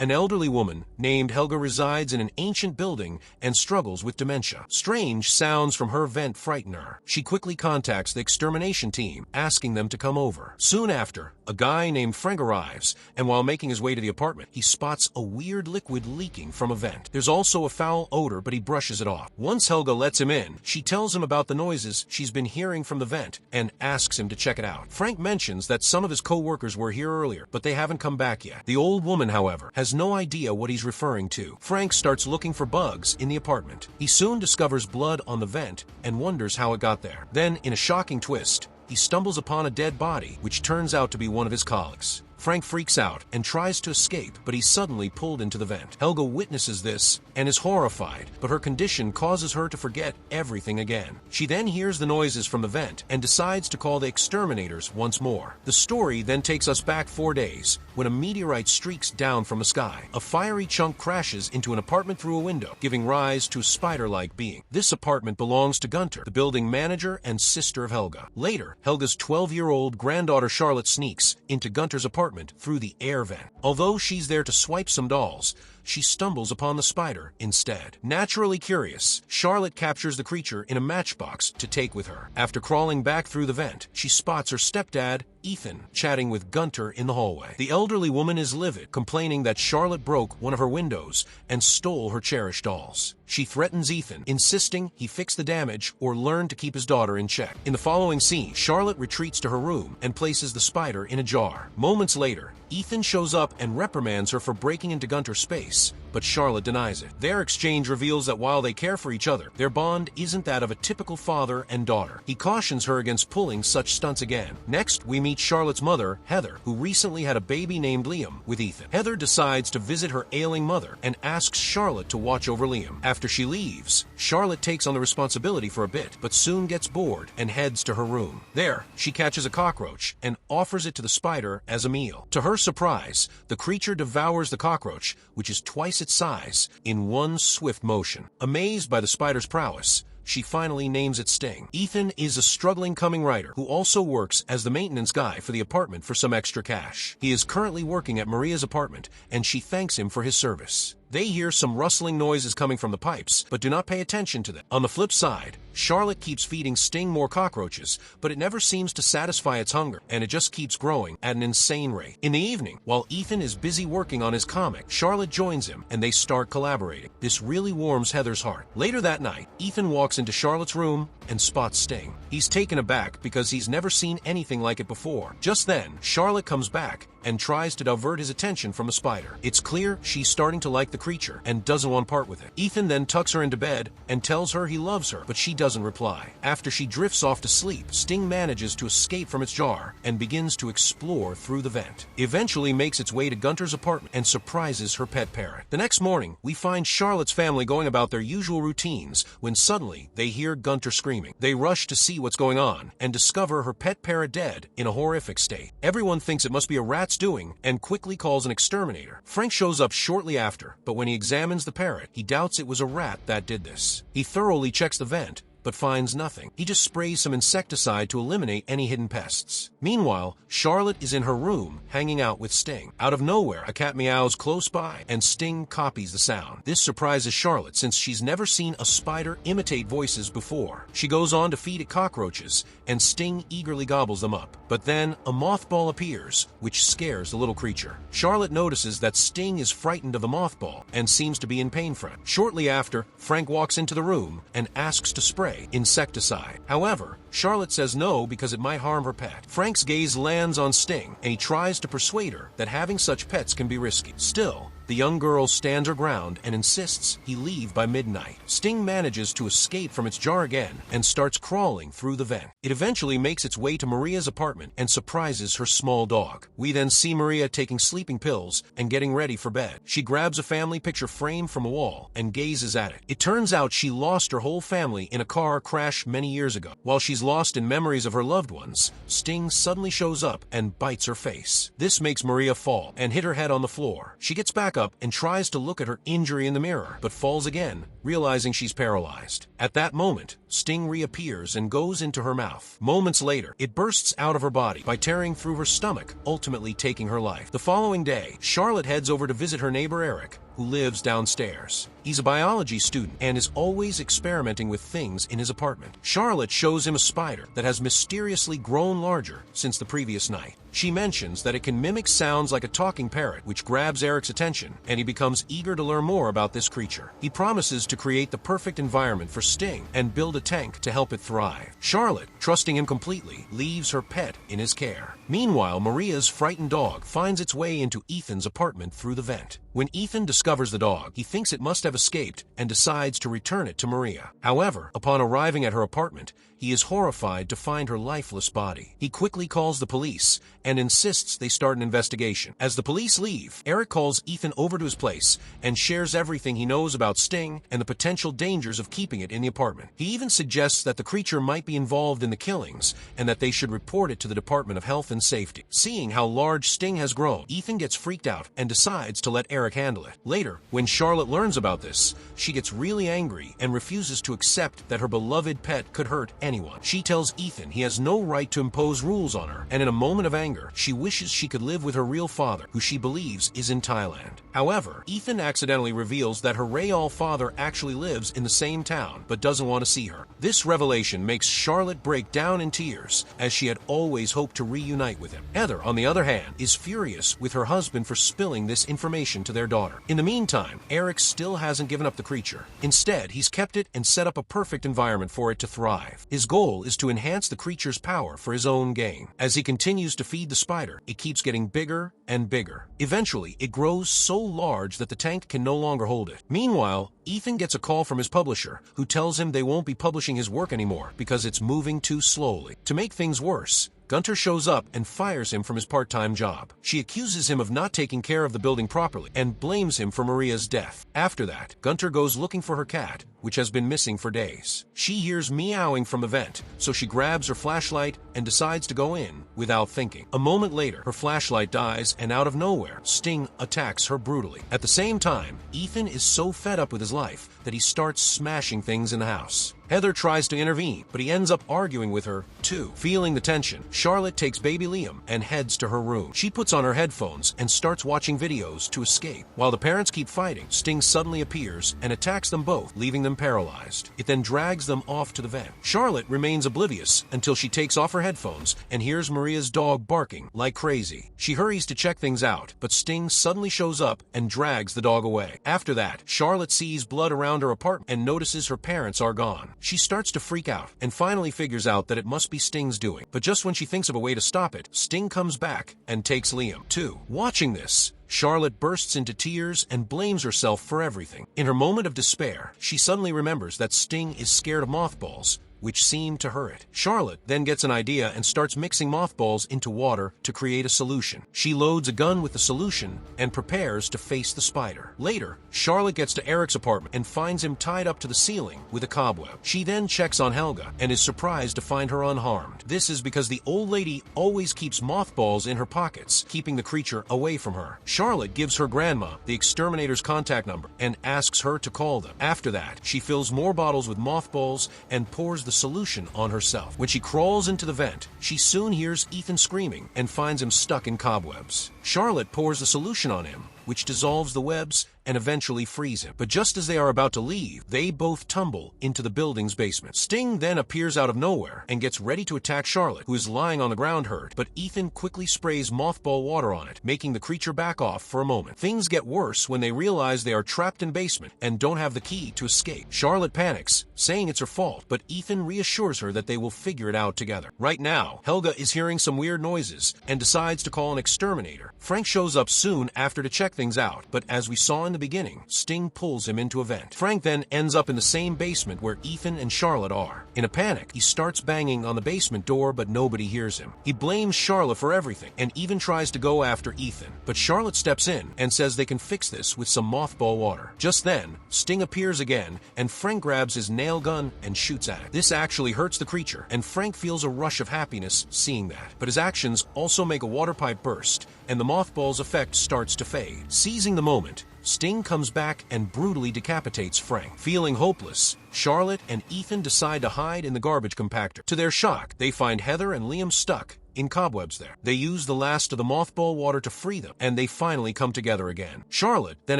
An elderly woman named Helga resides in an ancient building and struggles with dementia. Strange sounds from her vent frighten her. She quickly contacts the extermination team, asking them to come over. Soon after, a guy named Frank arrives, and while making his way to the apartment, he spots a weird liquid leaking from a vent. There's also a foul odor, but he brushes it off. Once Helga lets him in, she tells him about the noises she's been hearing from the vent and asks him to check it out. Frank mentions that some of his co-workers were here earlier, but they haven't come back yet. The old woman, however, has no idea what he's referring to. Frank starts looking for bugs in the apartment. He soon discovers blood on the vent and wonders how it got there. Then, in a shocking twist, he stumbles upon a dead body, which turns out to be one of his colleagues. Frank freaks out and tries to escape, but he's suddenly pulled into the vent. Helga witnesses this and is horrified, but her condition causes her to forget everything again. She then hears the noises from the vent and decides to call the exterminators once more. The story then takes us back 4 days, when a meteorite streaks down from the sky. A fiery chunk crashes into an apartment through a window, giving rise to a spider-like being. This apartment belongs to Gunter, the building manager and sister of Helga. Later, Helga's 12-year-old granddaughter Charlotte sneaks into Gunter's apartment through the air vent. Although she's there to swipe some dolls, she stumbles upon the spider instead. Naturally curious, Charlotte captures the creature in a matchbox to take with her. After crawling back through the vent, she spots her stepdad, Ethan, chatting with Gunter in the hallway. The elderly woman is livid, complaining that Charlotte broke one of her windows and stole her cherished dolls. She threatens Ethan, insisting he fix the damage or learn to keep his daughter in check. In the following scene, Charlotte retreats to her room and places the spider in a jar. Moments later, Ethan shows up and reprimands her for breaking into Gunter's space, but Charlotte denies it. Their exchange reveals that while they care for each other, their bond isn't that of a typical father and daughter. He cautions her against pulling such stunts again. Next, we meet Charlotte's mother, Heather, who recently had a baby named Liam with Ethan. Heather decides to visit her ailing mother and asks Charlotte to watch over Liam. After she leaves, Charlotte takes on the responsibility for a bit, but soon gets bored and heads to her room. There, she catches a cockroach and offers it to the spider as a meal. To her surprise, the creature devours the cockroach, which is twice its size, in one swift motion. Amazed by the spider's prowess, she finally names it Sting. Ethan is a struggling coming writer who also works as the maintenance guy for the apartment for some extra cash. He is currently working at Maria's apartment, and she thanks him for his service. They hear some rustling noises coming from the pipes, but do not pay attention to them. On the flip side, Charlotte keeps feeding Sting more cockroaches, but it never seems to satisfy its hunger, and it just keeps growing at an insane rate. In the evening, while Ethan is busy working on his comic, Charlotte joins him, and they start collaborating. This really warms Heather's heart. Later that night, Ethan walks into Charlotte's room and spots Sting. He's taken aback because he's never seen anything like it before. Just then, Charlotte comes back and tries to divert his attention from the spider. It's clear she's starting to like the creature and doesn't want part with it. Ethan then tucks her into bed and tells her he loves her, but she doesn't reply. After she drifts off to sleep, Sting manages to escape from its jar and begins to explore through the vent. Eventually makes its way to Gunter's apartment and surprises her pet parrot. The next morning, we find Charlotte's family going about their usual routines when suddenly they hear Gunter screaming. They rush to see what's going on and discover her pet parrot dead in a horrific state. Everyone thinks it must be a rat's doing and quickly calls an exterminator. Frank shows up shortly after, but when he examines the parrot, he doubts it was a rat that did this. He thoroughly checks the vent, but finds nothing. He just sprays some insecticide to eliminate any hidden pests. Meanwhile, Charlotte is in her room, hanging out with Sting. Out of nowhere, a cat meows close by, and Sting copies the sound. This surprises Charlotte since she's never seen a spider imitate voices before. She goes on to feed it cockroaches, and Sting eagerly gobbles them up. But then, a mothball appears, which scares the little creature. Charlotte notices that Sting is frightened of the mothball, and seems to be in pain from it. Shortly after, Frank walks into the room and asks to spray insecticide. However, Charlotte says no because it might harm her pet. Frank's gaze lands on Sting, and he tries to persuade her that having such pets can be risky. Still, the young girl stands her ground and insists he leave by midnight. Sting manages to escape from its jar again and starts crawling through the vent. It eventually makes its way to Maria's apartment and surprises her small dog. We then see Maria taking sleeping pills and getting ready for bed. She grabs a family picture frame from a wall and gazes at it. It turns out she lost her whole family in a car crash many years ago. While she's lost in memories of her loved ones, Sting suddenly shows up and bites her face. This makes Maria fall and hit her head on the floor. She gets back back up and tries to look at her injury in the mirror, but falls again, realizing she's paralyzed. At that moment, Sting reappears and goes into her mouth. Moments later, it bursts out of her body by tearing through her stomach, ultimately taking her life. The following day, Charlotte heads over to visit her neighbor Eric, who lives downstairs. He's a biology student and is always experimenting with things in his apartment. Charlotte shows him a spider that has mysteriously grown larger since the previous night. She mentions that it can mimic sounds like a talking parrot, which grabs Eric's attention, and he becomes eager to learn more about this creature. He promises to create the perfect environment for Sting and build a tank to help it thrive. Charlotte, trusting him completely, leaves her pet in his care. Meanwhile, Maria's frightened dog finds its way into Ethan's apartment through the vent. When Ethan discovers the dog, he thinks it must have escaped and decides to return it to Maria. However, upon arriving at her apartment, he is horrified to find her lifeless body. He quickly calls the police and insists they start an investigation. As the police leave, Eric calls Ethan over to his place and shares everything he knows about Sting and the potential dangers of keeping it in the apartment. He even suggests that the creature might be involved in the killings and that they should report it to the Department of Health and Safety. Seeing how large Sting has grown, Ethan gets freaked out and decides to let Eric handle it. Later, when Charlotte learns about this, she gets really angry and refuses to accept that her beloved pet could hurt anyone. She tells Ethan he has no right to impose rules on her, and in a moment of anger, she wishes she could live with her real father, who she believes is in Thailand. However, Ethan accidentally reveals that her real father actually lives in the same town, but doesn't want to see her. This revelation makes Charlotte break down in tears, as she had always hoped to reunite with him. Heather, on the other hand, is furious with her husband for spilling this information to their daughter. In the meantime, Eric still hasn't given up the creature. Instead, he's kept it and set up a perfect environment for it to thrive. His goal is to enhance the creature's power for his own gain. As he continues to feed the spider, it keeps getting bigger and bigger. Eventually, it grows so large that the tank can no longer hold it. Meanwhile, Ethan gets a call from his publisher, who tells him they won't be publishing his work anymore because it's moving too slowly. To make things worse, Gunter shows up and fires him from his part-time job. She accuses him of not taking care of the building properly and blames him for Maria's death. After that, Gunter goes looking for her cat, which has been missing for days. She hears meowing from the vent, so she grabs her flashlight and decides to go in without thinking. A moment later, her flashlight dies, and out of nowhere, Sting attacks her brutally. At the same time, Ethan is so fed up with his life that he starts smashing things in the house. Heather tries to intervene, but he ends up arguing with her, too. Feeling the tension, Charlotte takes baby Liam and heads to her room. She puts on her headphones and starts watching videos to escape. While the parents keep fighting, Sting suddenly appears and attacks them both, leaving them paralyzed. It then drags them off to the vent. Charlotte remains oblivious until she takes off her headphones and hears Maria's dog barking like crazy. She hurries to check things out, but Sting suddenly shows up and drags the dog away. After that, Charlotte sees blood around her apartment and notices her parents are gone. She starts to freak out and finally figures out that it must be Sting's doing. But just when she thinks of a way to stop it, Sting comes back and takes Liam, too. Watching this, Charlotte bursts into tears and blames herself for everything. In her moment of despair, she suddenly remembers that Sting is scared of mothballs, which seemed to hurt it. Charlotte then gets an idea and starts mixing mothballs into water to create a solution. She loads a gun with the solution and prepares to face the spider. Later, Charlotte gets to Eric's apartment and finds him tied up to the ceiling with a cobweb. She then checks on Helga and is surprised to find her unharmed. This is because the old lady always keeps mothballs in her pockets, keeping the creature away from her. Charlotte gives her grandma the exterminator's contact number and asks her to call them. After that, she fills more bottles with mothballs and pours the solution on herself. When she crawls into the vent, she soon hears Ethan screaming and finds him stuck in cobwebs. Charlotte pours the solution on him, which dissolves the webs and eventually frees him. But just as they are about to leave, they both tumble into the building's basement. Sting then appears out of nowhere and gets ready to attack Charlotte, who is lying on the ground hurt, but Ethan quickly sprays mothball water on it, making the creature back off for a moment. Things get worse when they realize they are trapped in the basement and don't have the key to escape. Charlotte panics, saying it's her fault, but Ethan reassures her that they will figure it out together. Right now, Helga is hearing some weird noises and decides to call an exterminator. Frank shows up soon after to check things out, but as we saw in the beginning, Sting pulls him into a vent. Frank then ends up in the same basement where Ethan and Charlotte are. In a panic, he starts banging on the basement door, but nobody hears him. He blames Charlotte for everything and even tries to go after Ethan, but Charlotte steps in and says they can fix this with some mothball water. Just then, Sting appears again and Frank grabs his nail gun and shoots at it. This actually hurts the creature, and Frank feels a rush of happiness seeing that. But his actions also make a water pipe burst, and the mothball's effect starts to fade. blade. Seizing the moment, Sting comes back and brutally decapitates Frank. Feeling hopeless, Charlotte and Ethan decide to hide in the garbage compactor. To their shock, they find Heather and Liam stuck in cobwebs there. They use the last of the mothball water to free them, and they finally come together again. Charlotte then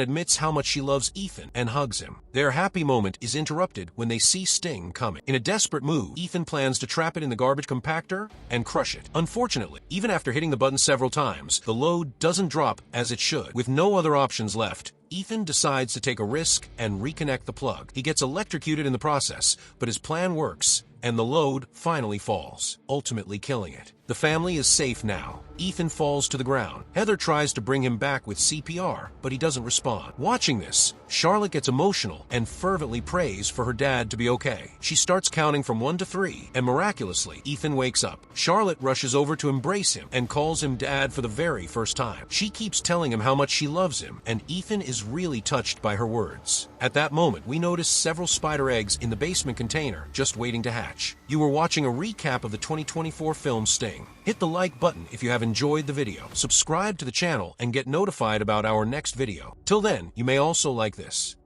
admits how much she loves Ethan and hugs him. Their happy moment is interrupted when they see Sting coming. In a desperate move, Ethan plans to trap it in the garbage compactor and crush it. Unfortunately, even after hitting the button several times, the load doesn't drop as it should. With no other options left, Ethan decides to take a risk and reconnect the plug. He gets electrocuted in the process, but his plan works, and the load finally falls, ultimately killing it. The family is safe now. Ethan falls to the ground. Heather tries to bring him back with CPR, but he doesn't respond. Watching this, Charlotte gets emotional and fervently prays for her dad to be okay. She starts counting from 1 to 3, and miraculously, Ethan wakes up. Charlotte rushes over to embrace him and calls him dad for the very first time. She keeps telling him how much she loves him, and Ethan is really touched by her words. At that moment, we notice several spider eggs in the basement container just waiting to hatch. You were watching a recap of the 2024 film Sting. Hit the like button if you have enjoyed the video. Subscribe to the channel and get notified about our next video. Till then, you may also like this.